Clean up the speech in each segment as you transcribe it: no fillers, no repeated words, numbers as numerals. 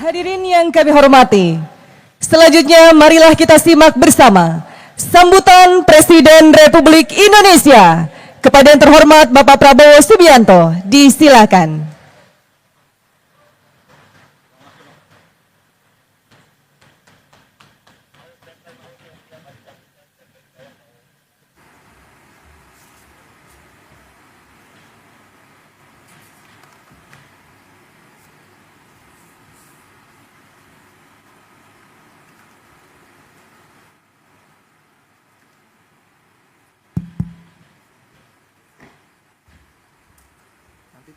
Hadirin yang kami hormati, selanjutnya marilah kita simak bersama sambutan Presiden Republik Indonesia kepada yang terhormat Bapak Prabowo Subianto. Disilakan.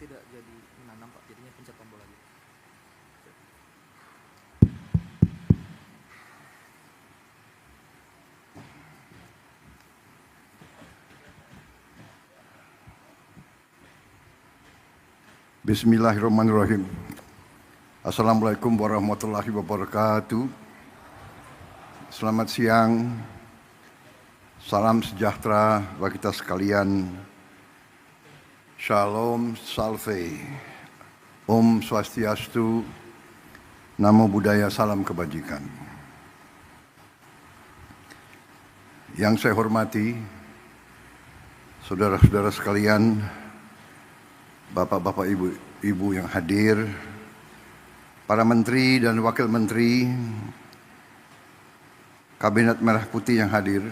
Tidak jadi menanam Pak, jadinya pencet tombol lagi. Bismillahirrahmanirrahim. Assalamualaikum warahmatullahi wabarakatuh. Selamat siang. Salam sejahtera bagi kita sekalian. Shalom, Salve, Om Swastiastu, Namo Buddhaya, salam kebajikan. Yang saya hormati, saudara-saudara sekalian, bapak-bapak, ibu-ibu yang hadir, para menteri dan wakil menteri, Kabinet Merah Putih yang hadir,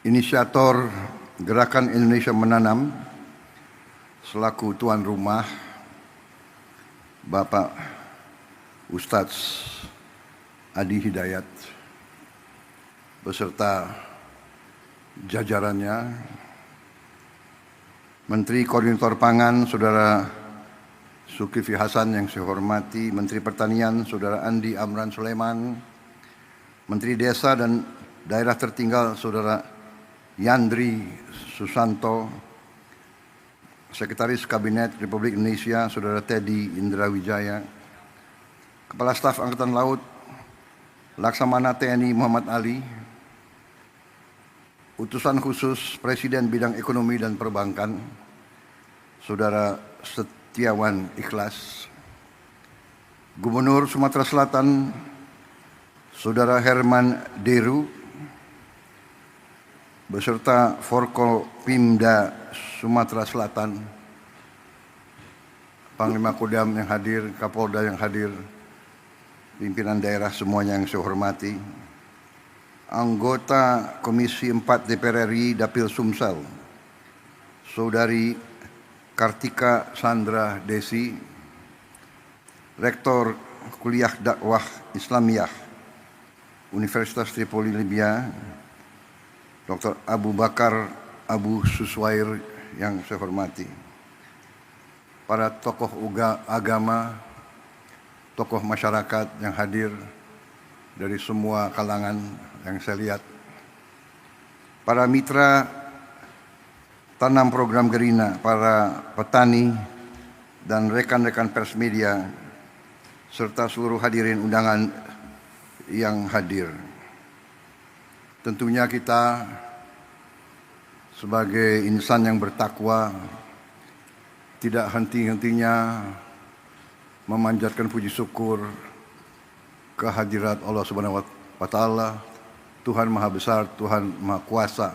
inisiator Gerakan Indonesia Menanam selaku tuan rumah, Bapak Ustadz Adi Hidayat beserta jajarannya, Menteri Koordinator Pangan Saudara Zulkifli Hasan yang saya hormati, Menteri Pertanian Saudara Andi Amran Sulaiman, Menteri Desa dan Daerah Tertinggal Saudara Yandri Susanto, Sekretaris Kabinet Republik Indonesia Saudara Teddy Indra Wijaya, Kepala Staf Angkatan Laut Laksamana TNI Muhammad Ali, Utusan Khusus Presiden Bidang Ekonomi dan Perbankan Saudara Setiawan Ikhlas, Gubernur Sumatera Selatan Saudara Herman Deru beserta Forkopimda Sumatera Selatan, Panglima Kodam yang hadir, Kapolda yang hadir, pimpinan daerah semuanya yang saya hormati, anggota Komisi 4 DPR RI Dapil Sumsel, Saudari Kartika Sandra Desi, Rektor Kuliah Dakwah Islamiyah Universitas Tripoli Libya, Dr. Abu Bakar Abu Suswair yang saya hormati, para tokoh agama, tokoh masyarakat yang hadir dari semua kalangan yang saya lihat, para mitra tanam program Gerina, para petani dan rekan-rekan pers media, serta seluruh hadirin undangan yang hadir. Tentunya kita sebagai insan yang bertakwa tidak henti-hentinya memanjatkan puji syukur kehadirat Allah Subhanahu wa Ta'ala, Tuhan Maha Besar, Tuhan Maha Kuasa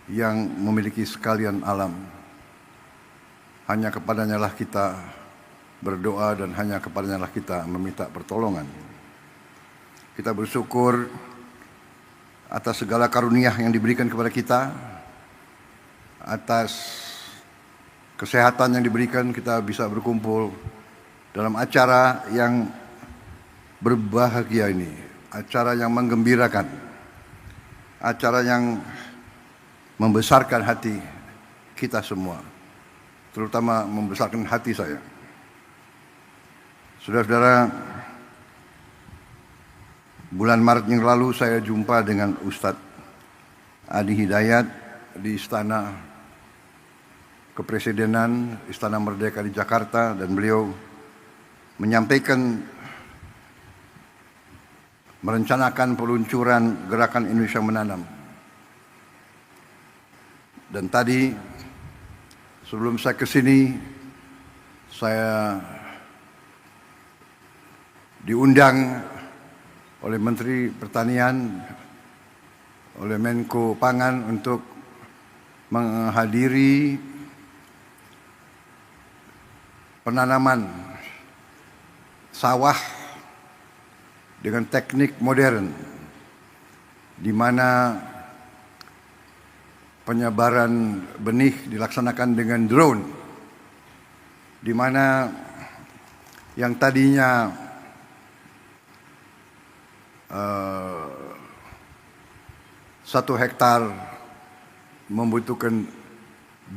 yang memiliki sekalian alam. Hanya kepadanya lah kita berdoa dan hanya kepadanya lah kita meminta pertolongan. Kita bersyukur atas segala karunia yang diberikan kepada kita, atas kesehatan yang diberikan, kita bisa berkumpul dalam acara yang berbahagia ini, acara yang menggembirakan, acara yang membesarkan hati kita semua, terutama membesarkan hati saya. Saudara-saudara, bulan Maret yang lalu saya jumpa dengan Ustadz Adi Hidayat di Istana Kepresidenan, Istana Merdeka di Jakarta, dan beliau menyampaikan merencanakan peluncuran Gerakan Indonesia Menanam. Dan tadi sebelum saya ke sini, saya diundang oleh Menteri Pertanian, oleh Menko Pangan untuk menghadiri penanaman sawah dengan teknik modern, di mana penyebaran benih dilaksanakan dengan drone, di mana yang tadinya satu hektar membutuhkan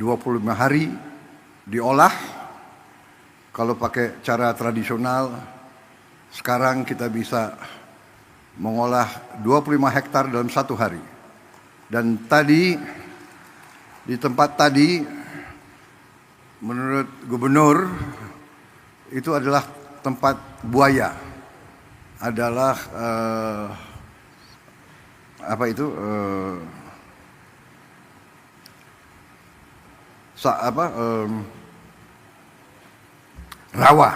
25 hari diolah. Kalau pakai cara tradisional, sekarang kita bisa mengolah 25 hektar dalam satu hari. Dan tadi, di tempat tadi, menurut gubernur, itu adalah tempat buaya. Adalah, rawa,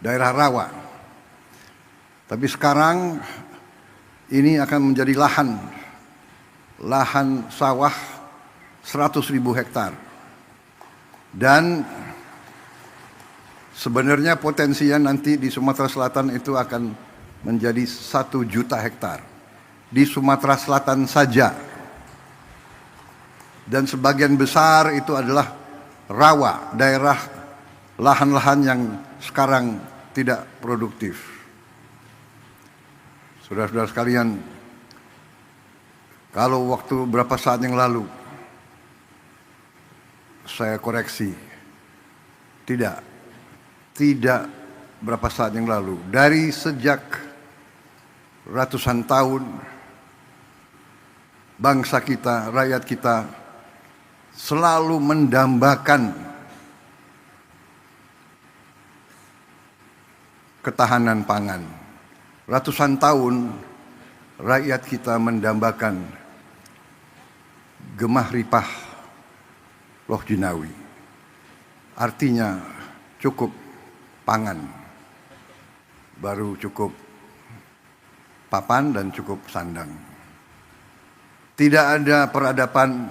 daerah rawa. Tapi sekarang ini akan menjadi lahan sawah 100.000 hektar. Dan sebenarnya potensinya nanti di Sumatera Selatan itu akan menjadi 1 juta hektar. Di Sumatera Selatan saja. Dan sebagian besar itu adalah rawa, daerah lahan-lahan yang sekarang tidak produktif. Saudara-saudara sekalian, kalau waktu beberapa saat yang lalu saya koreksi, tidak berapa saat yang lalu, dari sejak ratusan tahun bangsa kita, rakyat kita selalu mendambakan ketahanan pangan. Ratusan tahun rakyat kita mendambakan gemah ripah loh jinawi. Artinya cukup pangan, baru cukup papan dan cukup sandang. Tidak ada peradaban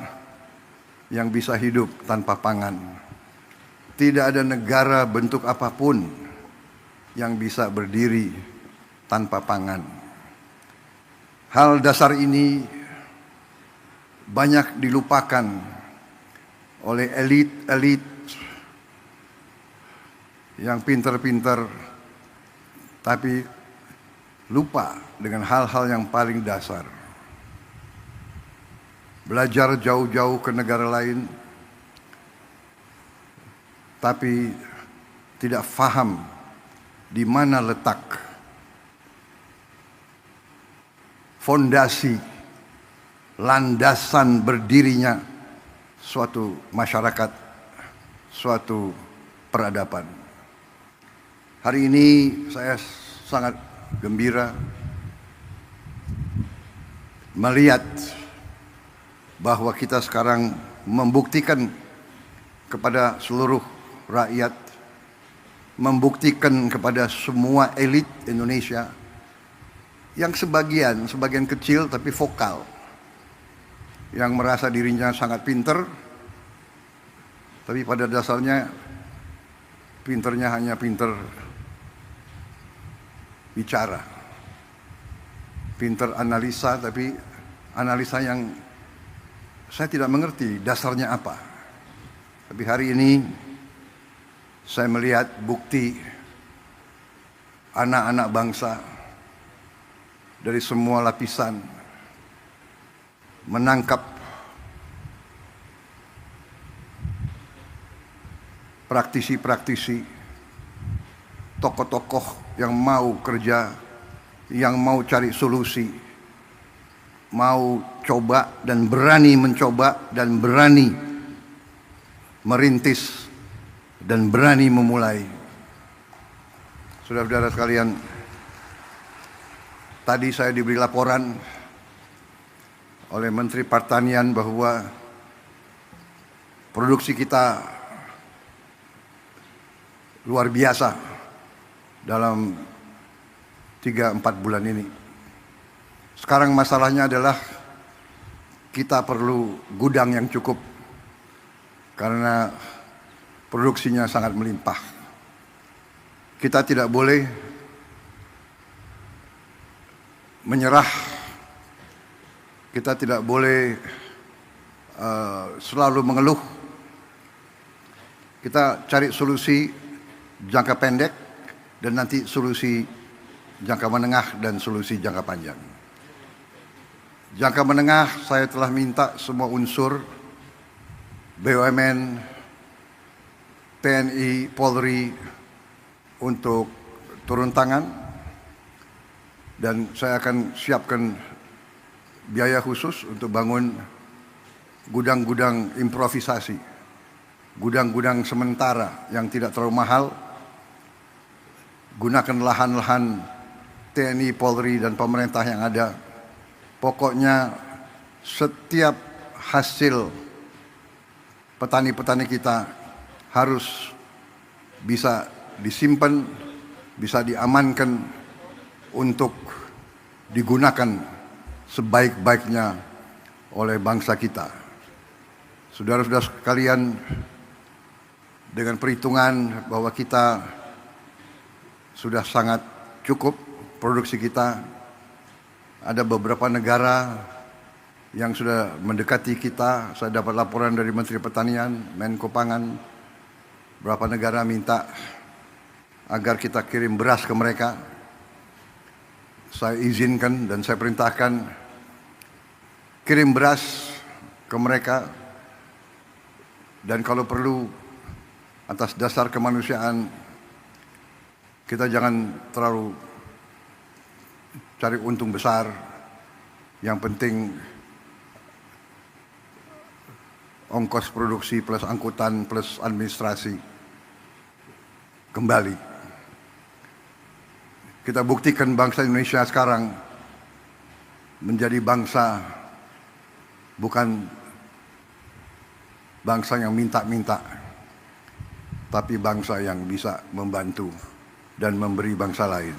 yang bisa hidup tanpa pangan. Tidak ada negara bentuk apapun yang bisa berdiri tanpa pangan. Hal dasar ini banyak dilupakan oleh elit-elit yang pintar-pintar, tapi lupa dengan hal-hal yang paling dasar. Belajar jauh-jauh ke negara lain, tapi tidak faham di mana letak fondasi, landasan berdirinya suatu masyarakat, suatu peradaban. Hari ini saya sangat gembira melihat bahwa kita sekarang membuktikan kepada seluruh rakyat, membuktikan kepada semua elit Indonesia yang sebagian kecil tapi vokal, yang merasa dirinya sangat pinter, tapi pada dasarnya pinternya hanya pinter bicara, pinter analisa, tapi analisa yang saya tidak mengerti dasarnya apa. Tapi hari ini saya melihat bukti anak-anak bangsa dari semua lapisan menangkap praktisi-praktisi, tokoh-tokoh yang mau kerja, yang mau cari solusi, mau coba dan berani mencoba dan berani merintis dan berani memulai. Saudara-saudara sekalian, tadi saya diberi laporan oleh Menteri Pertanian bahwa produksi kita luar biasa dalam 3-4 bulan ini. Sekarang masalahnya adalah kita perlu gudang yang cukup karena produksinya sangat melimpah. Kita tidak boleh menyerah. Kita tidak boleh selalu mengeluh. Kita cari solusi jangka pendek dan nanti solusi jangka menengah dan solusi jangka panjang. Jangka menengah saya telah minta semua unsur BUMN, TNI, Polri untuk turun tangan dan saya akan siapkan biaya khusus untuk bangun gudang-gudang improvisasi, gudang-gudang sementara yang tidak terlalu mahal. Gunakan lahan-lahan TNI, Polri, dan pemerintah yang ada. Pokoknya setiap hasil petani-petani kita harus bisa disimpan, bisa diamankan untuk digunakan sebaik-baiknya oleh bangsa kita. Saudara-saudara sekalian, dengan perhitungan bahwa kita sudah sangat cukup produksi kita, ada beberapa negara yang sudah mendekati kita. Saya dapat laporan dari Menteri Pertanian, Menko Pangan, beberapa negara minta agar kita kirim beras ke mereka. Saya izinkan dan saya perintahkan kirim beras ke mereka, dan kalau perlu atas dasar kemanusiaan kita jangan terlalu cari untung besar. Yang penting ongkos produksi plus angkutan plus administrasi kembali. Kita buktikan bangsa Indonesia sekarang menjadi bangsa bukan bangsa yang minta-minta, tapi bangsa yang bisa membantu dan memberi bangsa lain.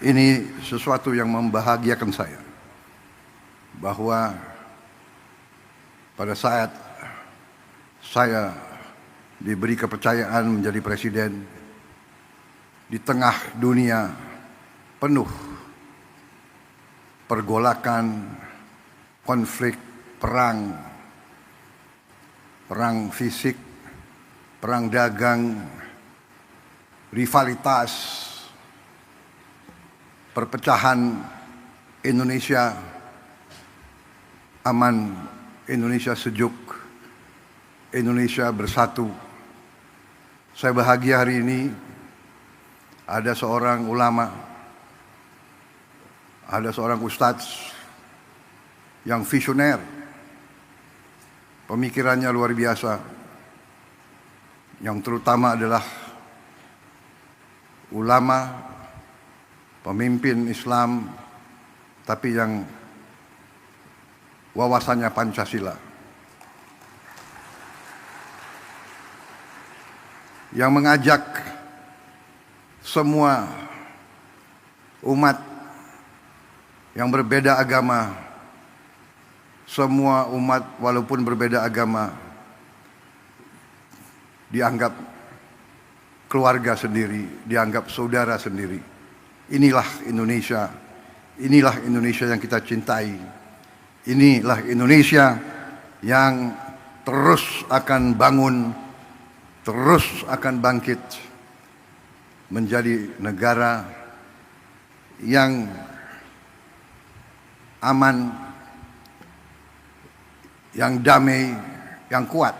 Ini sesuatu yang membahagiakan saya, bahwa pada saat saya diberi kepercayaan menjadi presiden di tengah dunia penuh pergolakan, konflik, perang fisik, perang dagang, rivalitas, perpecahan. Indonesia aman, Indonesia sejuk, Indonesia bersatu. Saya bahagia hari ini ada seorang ulama, ada seorang ustadz yang visioner, pemikirannya luar biasa, yang terutama adalah ulama, pemimpin Islam, tapi yang wawasannya Pancasila, yang mengajak semua umat yang berbeda agama, semua umat walaupun berbeda agama dianggap keluarga sendiri, dianggap saudara sendiri. Inilah Indonesia, inilah Indonesia yang kita cintai, inilah Indonesia yang terus akan bangun, terus akan bangkit menjadi negara yang aman, yang damai, yang kuat.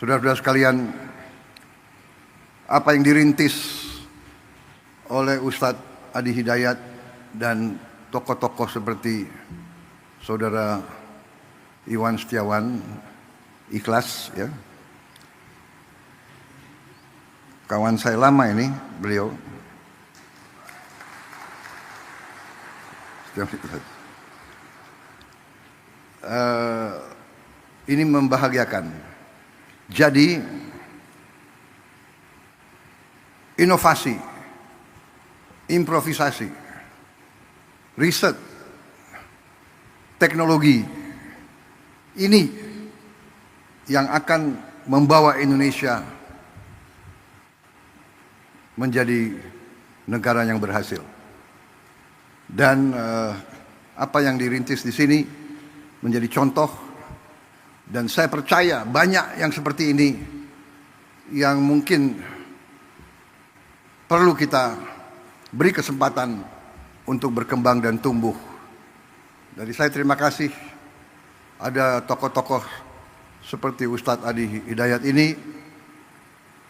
Saudara-saudara sekalian, apa yang dirintis oleh Ustadz Adi Hidayat dan tokoh-tokoh seperti Saudara Iwan Setiawan, ikhlas ya. Kawan saya lama ini beliau. Ini membahagiakan. Jadi, inovasi, improvisasi, riset, teknologi, ini yang akan membawa Indonesia menjadi negara yang berhasil. Dan apa yang dirintis di sini menjadi contoh, dan saya percaya banyak yang seperti ini yang mungkin perlu kita beri kesempatan untuk berkembang dan tumbuh. Jadi saya terima kasih ada tokoh-tokoh seperti Ustadz Adi Hidayat ini.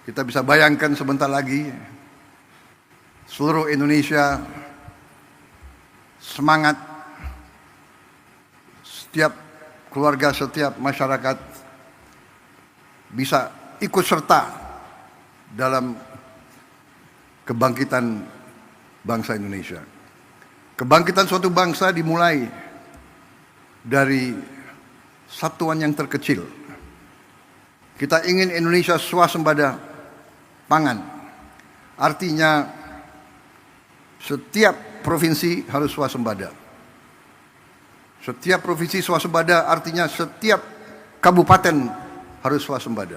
Kita bisa bayangkan sebentar lagi seluruh Indonesia semangat, setiap keluarga, setiap masyarakat bisa ikut serta dalam kebangkitan bangsa Indonesia. Kebangkitan suatu bangsa dimulai dari satuan yang terkecil. Kita ingin Indonesia swasembada pangan. Artinya setiap provinsi harus swasembada. Setiap provinsi swasembada artinya setiap kabupaten harus swasembada.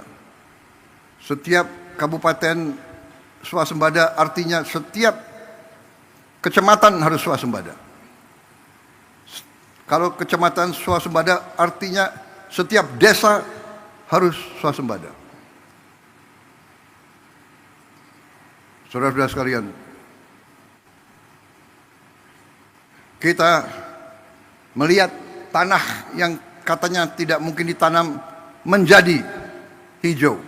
Setiap kabupaten swasembada artinya setiap kecamatan harus swasembada. Kalau kecamatan swasembada artinya setiap desa harus swasembada. Saudara-saudara sekalian, kita melihat tanah yang katanya tidak mungkin ditanam menjadi hijau.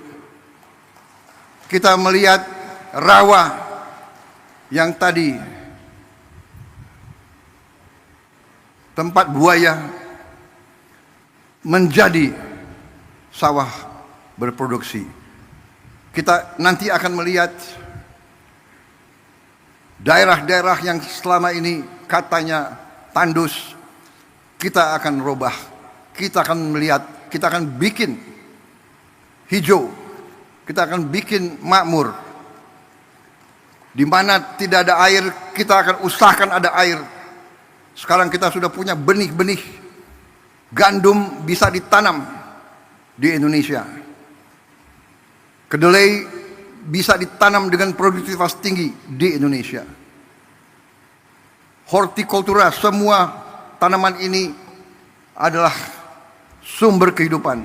Kita melihat rawa yang tadi tempat buaya menjadi sawah berproduksi. Kita nanti akan melihat daerah-daerah yang selama ini katanya tandus, kita akan robah, kita akan melihat, kita akan bikin hijau, kita akan bikin makmur. Di mana tidak ada air, kita akan usahakan ada air. Sekarang kita sudah punya benih-benih gandum bisa ditanam di Indonesia. Kedelai bisa ditanam dengan produktivitas tinggi di Indonesia. Hortikultura, semua tanaman ini adalah sumber kehidupan.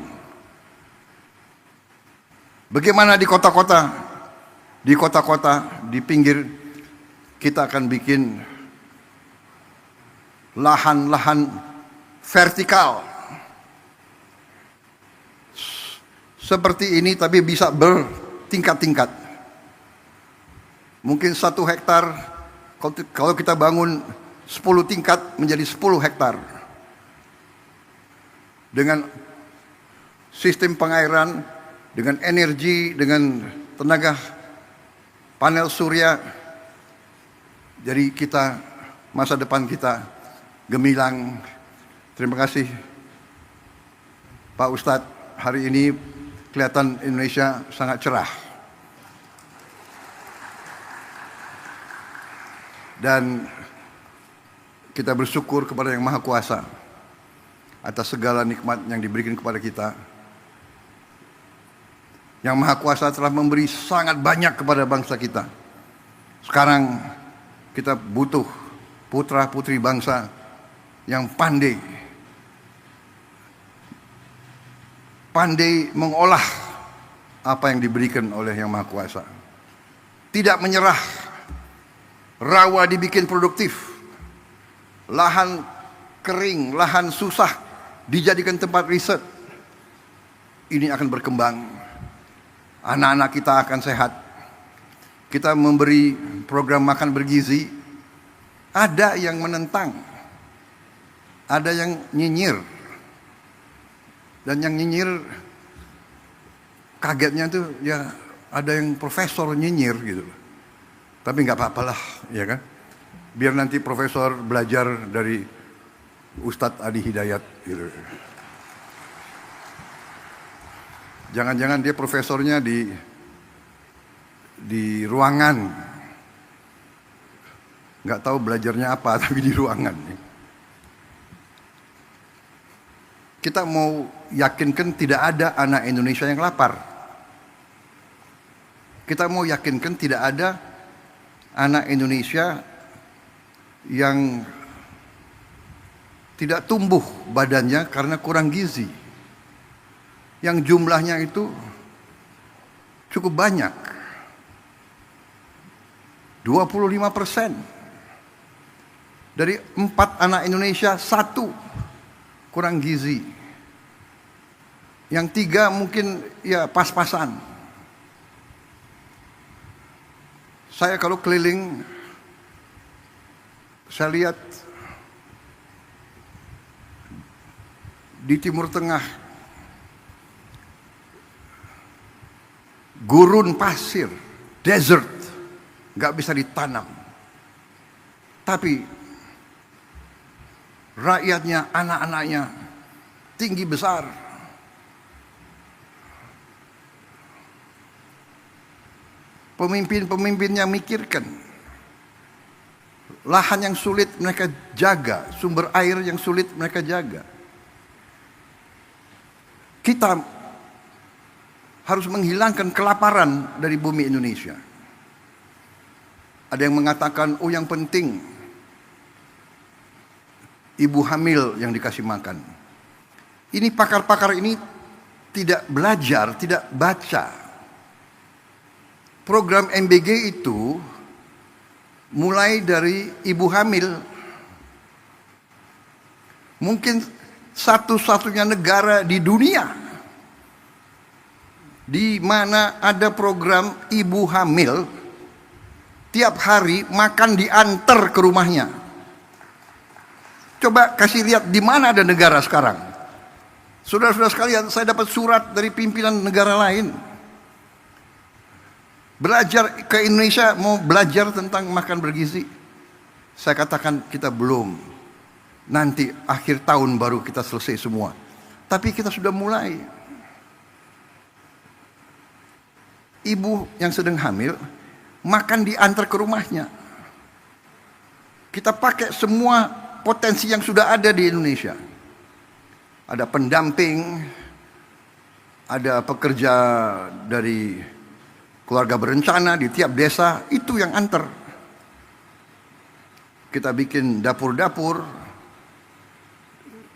Bagaimana di kota-kota? Di kota-kota, di pinggir, kita akan bikin lahan-lahan vertikal. Seperti ini tapi bisa bertingkat-tingkat. Mungkin 1 hektar, kalau kita bangun 10 tingkat menjadi 10 hektar. Dengan sistem pengairan, dengan energi, dengan tenaga panel surya. Jadi kita, masa depan kita gemilang. Terima kasih Pak Ustadz, hari ini kelihatan Indonesia sangat cerah. Dan kita bersyukur kepada Yang Maha Kuasa atas segala nikmat yang diberikan kepada kita. Yang Maha Kuasa telah memberi sangat banyak kepada bangsa kita. Sekarang kita butuh putra-putri bangsa yang pandai mengolah apa yang diberikan oleh Yang Maha Kuasa. Tidak menyerah, rawa dibikin produktif, lahan kering, lahan susah dijadikan tempat riset. Ini akan berkembang. Anak-anak kita akan sehat. Kita memberi program makan bergizi. Ada yang menentang, ada yang nyinyir. Dan yang nyinyir, kagetnya tuh ya ada yang profesor nyinyir gitu. Tapi nggak apa-apalah, ya kan? Biar nanti profesor belajar dari Ustadz Adi Hidayat gitu. Jangan-jangan dia profesornya di ruangan. Nggak tahu belajarnya apa, tapi di ruangan. Kita mau yakinkan tidak ada anak Indonesia yang lapar. Kita mau yakinkan tidak ada anak Indonesia yang tidak tumbuh badannya karena kurang gizi. Yang jumlahnya itu cukup banyak. 25%. Dari 4 anak Indonesia, 1 kurang gizi. Yang 3 mungkin ya pas-pasan. Saya kalau keliling, saya lihat di Timur Tengah, gurun pasir, desert, nggak bisa ditanam. Tapi rakyatnya, anak-anaknya tinggi besar. Pemimpin-pemimpinnya mikirkan. Lahan yang sulit mereka jaga, sumber air yang sulit mereka jaga. Kita harus menghilangkan kelaparan dari bumi Indonesia. Ada yang mengatakan, oh yang penting ibu hamil yang dikasih makan. Ini pakar-pakar ini tidak belajar, tidak baca. Program MBG itu mulai dari ibu hamil. Mungkin satu-satunya negara di dunia di mana ada program ibu hamil tiap hari makan diantar ke rumahnya. Coba kasih lihat di mana ada negara sekarang. Saudara-saudara sekalian, saya dapat surat dari pimpinan negara lain. Belajar ke Indonesia, mau belajar tentang makan bergizi. Saya katakan kita belum. Nanti akhir tahun baru kita selesai semua. Tapi kita sudah mulai. Ibu yang sedang hamil, makan diantar ke rumahnya. Kita pakai semua potensi yang sudah ada di Indonesia. Ada pendamping, ada pekerja dari keluarga berencana di tiap desa, itu yang antar. Kita bikin dapur-dapur,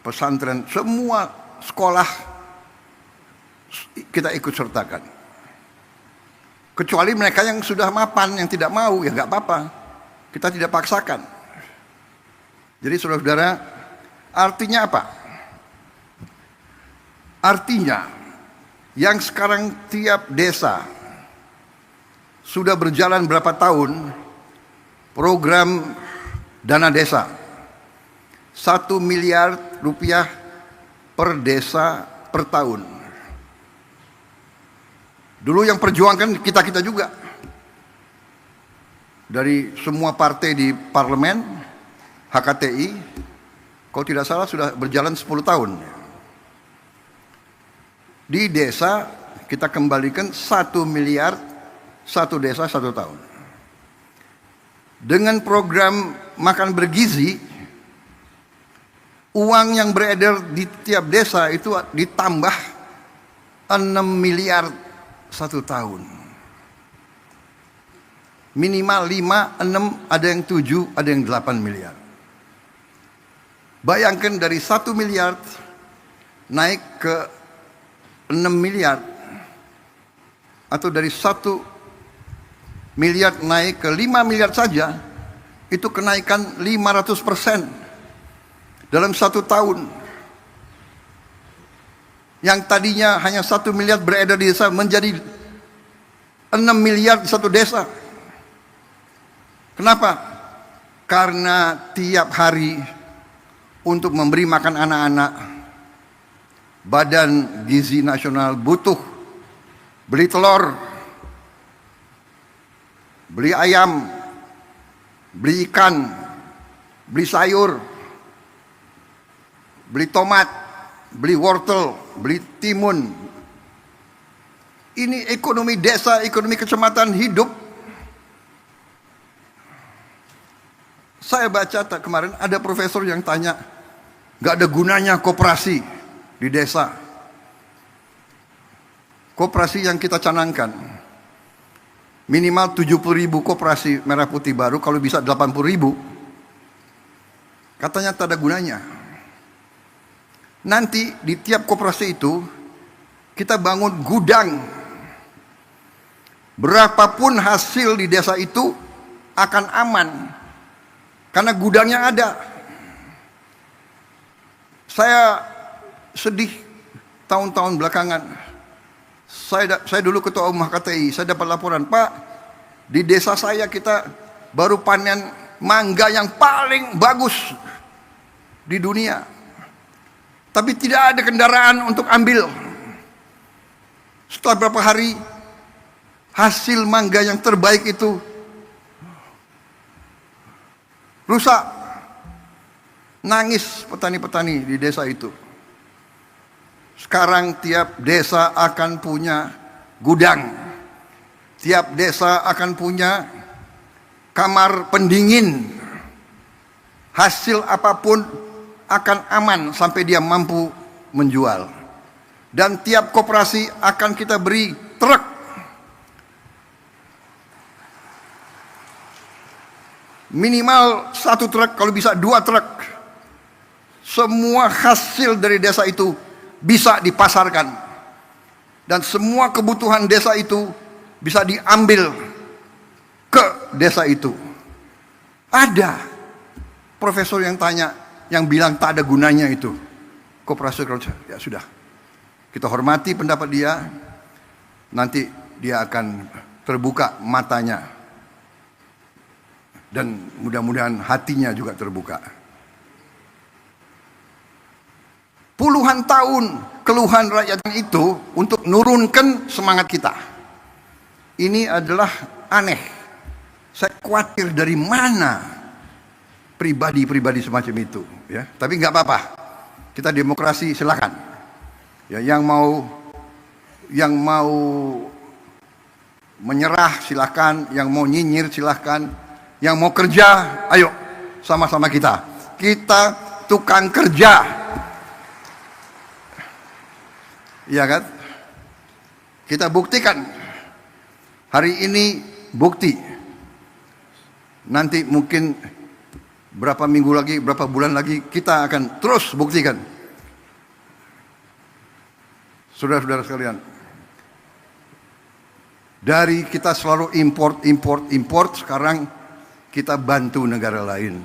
pesantren, semua sekolah kita ikut sertakan. Kecuali mereka yang sudah mapan, yang tidak mau, ya nggak apa-apa. Kita tidak paksakan. Jadi saudara-saudara, artinya apa? Artinya, yang sekarang tiap desa sudah berjalan berapa tahun program dana desa 1 miliar rupiah per desa per tahun. Dulu yang perjuangkan kita-kita juga. Dari semua partai di parlemen, HKTI, kalau tidak salah sudah berjalan 10 tahun. Di desa kita kembalikan 1 miliar, 1 desa 1 tahun. Dengan program makan bergizi, uang yang beredar di tiap desa itu ditambah 6 miliar 1 tahun. Minimal 5, 6, ada yang 7, ada yang 8 miliar. Bayangkan dari 1 miliar naik ke 6 miliar. Atau dari 1 miliar naik ke 5 miliar saja, itu kenaikan 500% dalam 1 tahun. Yang tadinya hanya 1 miliar beredar di desa menjadi 6 miliar di 1 desa. Kenapa? Karena tiap hari untuk memberi makan anak-anak, Badan Gizi Nasional butuh beli telur, beli ayam, beli ikan, beli sayur, beli tomat, beli wortel, beli timun, Ini ekonomi desa, ekonomi kecamatan hidup. Saya baca kemarin ada profesor yang tanya, gak ada gunanya koperasi di desa. Koperasi yang kita canangkan, minimal 70.000 koperasi merah putih baru, kalau bisa 80.000. Katanya tak ada gunanya. Nanti di tiap koperasi itu kita bangun gudang. Berapapun hasil di desa itu akan aman karena gudangnya ada. Saya sedih tahun-tahun belakangan. Saya dulu ketua umum HKTI, saya dapat laporan, Pak, di desa saya kita baru panen mangga yang paling bagus di dunia. Tapi tidak ada kendaraan untuk ambil. Setelah beberapa hari, hasil mangga yang terbaik itu rusak. Nangis petani-petani di desa itu. Sekarang tiap desa akan punya gudang. Tiap desa akan punya kamar pendingin. Hasil apapun akan aman sampai dia mampu menjual. Dan tiap koperasi akan kita beri truk. Minimal 1 truk, kalau bisa 2 truk. Semua hasil dari desa itu bisa dipasarkan. Dan semua kebutuhan desa itu bisa diambil ke desa itu. Ada profesor yang tanya, yang bilang tak ada gunanya itu koperasi. Ya sudah, kita hormati pendapat dia. Nanti dia akan terbuka matanya dan mudah-mudahan hatinya juga terbuka. Puluhan tahun keluhan rakyat itu untuk nurunkan semangat kita. Ini adalah aneh. Saya khawatir dari mana pribadi-pribadi semacam itu, ya. Tapi nggak apa-apa. Kita demokrasi, silakan. Ya, yang mau menyerah silakan, yang mau nyinyir silakan, yang mau kerja, ayo sama-sama kita. Kita tukang kerja. Iya kan? Kita buktikan. Hari ini bukti. Nanti mungkin berapa minggu lagi, berapa bulan lagi kita akan terus buktikan. Saudara-saudara sekalian, dari kita selalu import, sekarang kita bantu negara lain.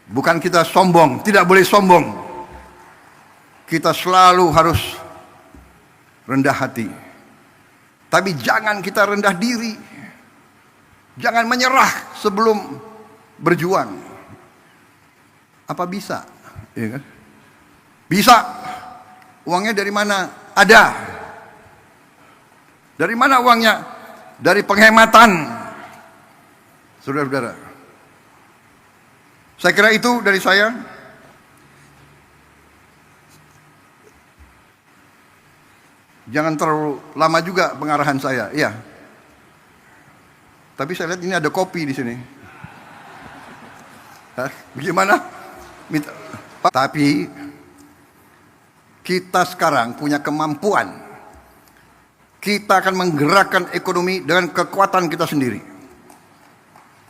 Bukan kita sombong, tidak boleh sombong. Kita selalu harus rendah hati. Tapi jangan kita rendah diri. Jangan menyerah sebelum berjuang. Apa bisa? Ya kan? Bisa. Uangnya dari mana? Ada. Dari mana uangnya? Dari penghematan. Saudara-saudara. Saya kira itu dari saya. Jangan terlalu lama juga pengarahan saya. Iya. Tapi saya lihat ini ada kopi di sini. Hah? Bagaimana? Minta. Tapi kita sekarang punya kemampuan. Kita akan menggerakkan ekonomi dengan kekuatan kita sendiri.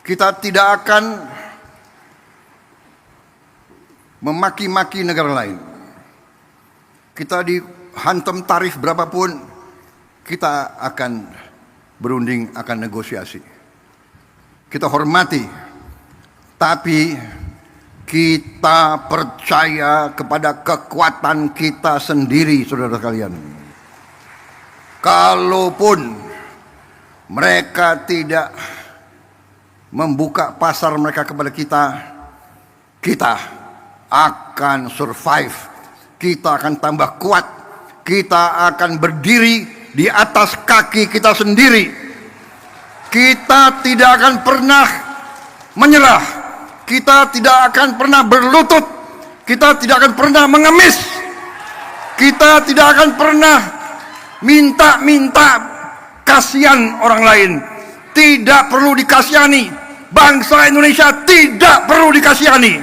Kita tidak akan memaki-maki negara lain. Kita dihantam tarif berapapun, kita akan berunding, akan negosiasi. Kita hormati, tapi kita percaya kepada kekuatan kita sendiri, saudara sekalian. Kalaupun mereka tidak membuka pasar mereka kepada kita, kita akan survive. Kita akan tambah kuat. Kita akan berdiri di atas kaki kita sendiri. Kita tidak akan pernah menyerah. Kita tidak akan pernah berlutut. Kita tidak akan pernah mengemis. Kita tidak akan pernah minta-minta kasihan orang lain. Tidak perlu dikasihani. Bangsa Indonesia tidak perlu dikasihani.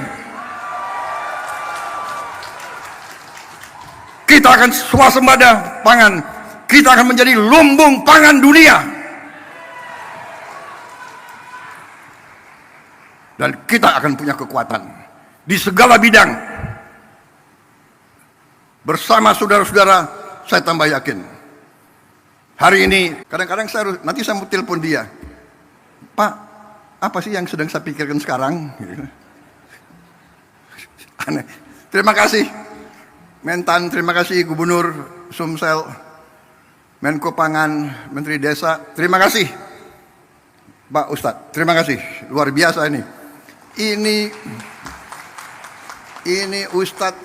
Kita akan swasembada pangan. Kita akan menjadi lumbung pangan dunia. Dan kita akan punya kekuatan di segala bidang. Bersama saudara-saudara, saya tambah yakin. Hari ini, kadang-kadang nanti saya mau telepon dia. Pak, apa sih yang sedang saya pikirkan sekarang? Aneh. Terima kasih Mentan, terima kasih Gubernur Sumsel, Menko Pangan, Menteri Desa, terima kasih Pak Ustadz, terima kasih, luar biasa ini. Ini Ustadz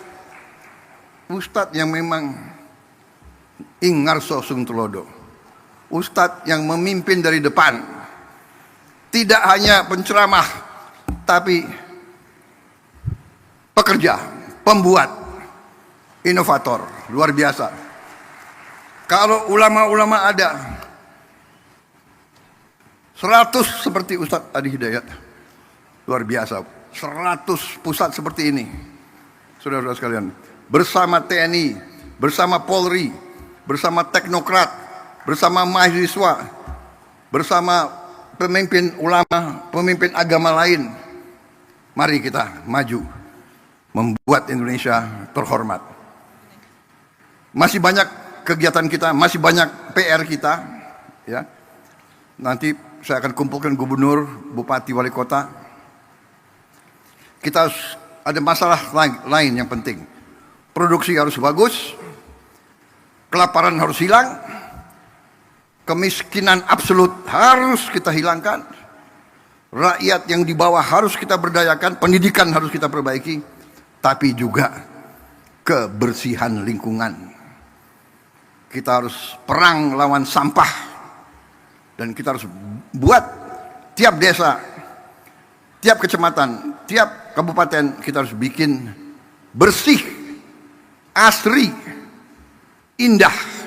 yang memang ingarso sung tulodo. Ustadz yang memimpin dari depan. Tidak hanya penceramah, tapi pekerja, pembuat, inovator, luar biasa. Kalau ulama-ulama ada 100 seperti Ustadz Adi Hidayat, luar biasa. 100 pusat seperti ini, saudara-saudara sekalian, bersama TNI, bersama Polri, bersama teknokrat, bersama mahasiswa, bersama pemimpin ulama, pemimpin agama lain. Mari kita maju membuat Indonesia terhormat. Masih banyak kegiatan kita, masih banyak PR kita, ya. Nanti saya akan kumpulkan gubernur, bupati, wali kota. Kita ada masalah lain yang penting. Produksi harus bagus, kelaparan harus hilang, kemiskinan absolut harus kita hilangkan, rakyat yang di bawah harus kita berdayakan, pendidikan harus kita perbaiki, tapi juga kebersihan lingkungan. Kita harus perang lawan sampah, dan kita harus buat tiap desa, tiap kecamatan, tiap kabupaten kita harus bikin bersih, asri, indah.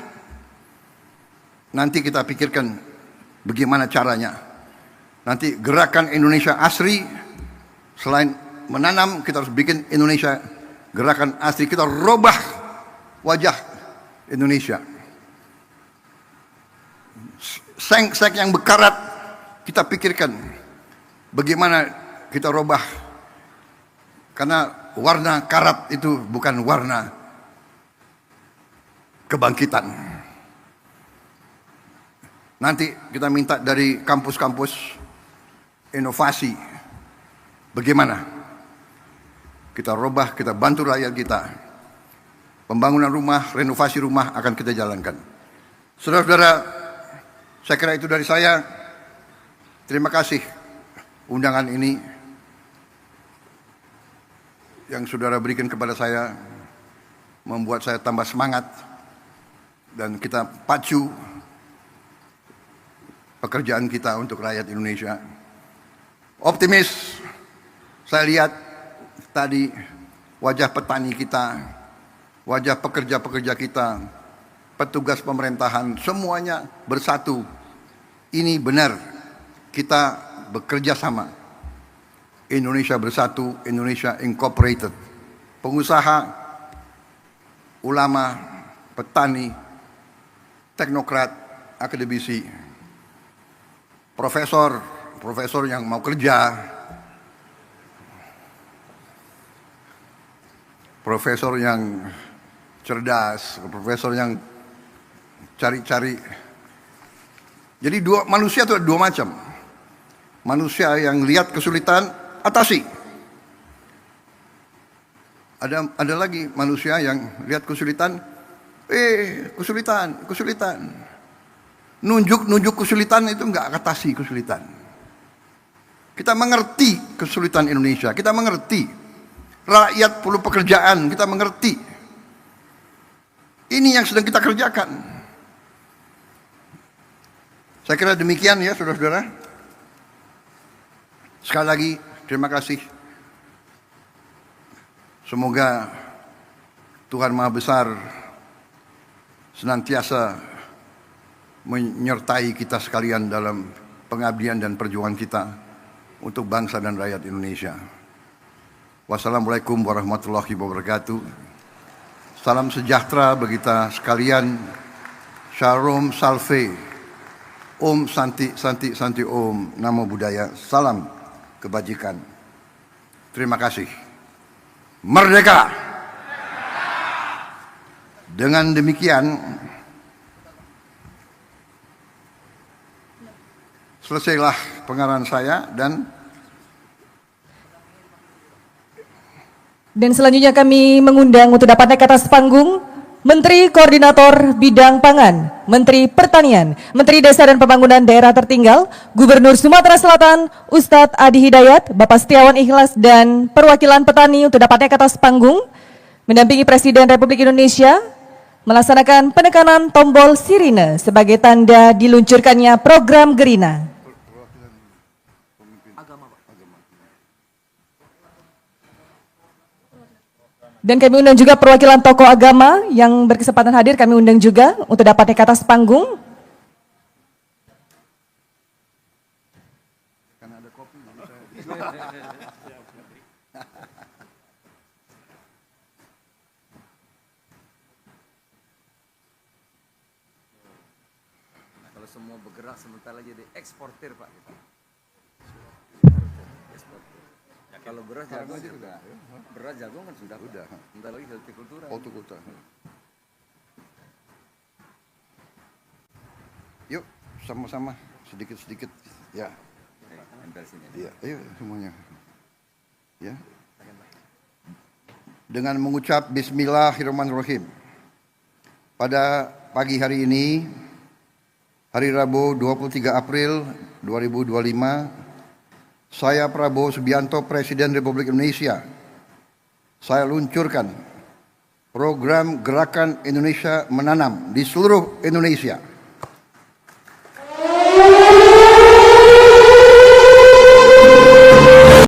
Nanti kita pikirkan bagaimana caranya. Nanti gerakan Indonesia Asri, selain menanam, kita harus bikin Indonesia gerakan asri. Kita robah wajah Indonesia. Seng-seng yang bekarat, kita pikirkan bagaimana kita robah. Karena warna karat itu bukan warna kebangkitan. Nanti kita minta dari kampus-kampus inovasi. Bagaimana kita robah, kita bantu rakyat kita. Pembangunan rumah, renovasi rumah akan kita jalankan. Saudara-saudara, saya kira itu dari saya. Terima kasih undangan ini yang saudara berikan kepada saya, membuat saya tambah semangat, dan kita pacu pekerjaan kita untuk rakyat Indonesia. Optimis, saya lihat tadi wajah petani kita, wajah pekerja-pekerja kita, petugas pemerintahan, semuanya bersatu. Ini benar, kita bekerja sama. Indonesia bersatu, Indonesia incorporated. Pengusaha, ulama, petani, teknokrat, akademisi, profesor yang mau kerja, profesor yang cerdas, profesor yang cari-cari. Jadi manusia itu ada dua macam. Manusia yang lihat kesulitan, atasi. Ada lagi manusia yang lihat kesulitan, kesulitan. Nunjuk kesulitan itu enggak atasi kesulitan. Kita mengerti kesulitan Indonesia, kita mengerti rakyat perlu pekerjaan, kita mengerti. Ini yang sedang kita kerjakan. Saya kira demikian ya saudara-saudara. Sekali lagi terima kasih. Semoga Tuhan Maha Besar senantiasa menyertai kita sekalian dalam pengabdian dan perjuangan kita untuk bangsa dan rakyat Indonesia. Wassalamualaikum warahmatullahi wabarakatuh. Salam sejahtera bagi kita sekalian. Shalom Salve. Om Santi Santi Santi Om. Namo Buddhaya. Salam kebajikan. Terima kasih. Merdeka! Dengan demikian, selesailah pengarahan saya dan selanjutnya kami mengundang untuk dapat naik ke atas panggung Menteri Koordinator Bidang Pangan, Menteri Pertanian, Menteri Desa dan Pembangunan Daerah Tertinggal, Gubernur Sumatera Selatan, Ustadz Adi Hidayat, Bapak Setiawan Ikhlas, dan perwakilan petani untuk dapat naik ke atas panggung, mendampingi Presiden Republik Indonesia, melaksanakan penekanan tombol sirine sebagai tanda diluncurkannya program Gerina. Dan kami undang juga perwakilan tokoh agama yang berkesempatan hadir, kami undang juga untuk dapat naik ke atas panggung. Kalau semua bergerak sebentar lagi jadi eksportir Pak kita. Kalau beras jagung sudah. Beras jagung kan sudah. Bentar lagi hortikultura. hortikultura. Yuk, sama-sama sedikit-sedikit. Ya. Nempel sini. Iya, ayo semuanya. Ya. Dengan mengucap Bismillahirrahmanirrahim. Pada pagi hari ini, hari Rabu 23 April 2025, saya Prabowo Subianto, Presiden Republik Indonesia, saya luncurkan program Gerakan Indonesia Menanam di seluruh Indonesia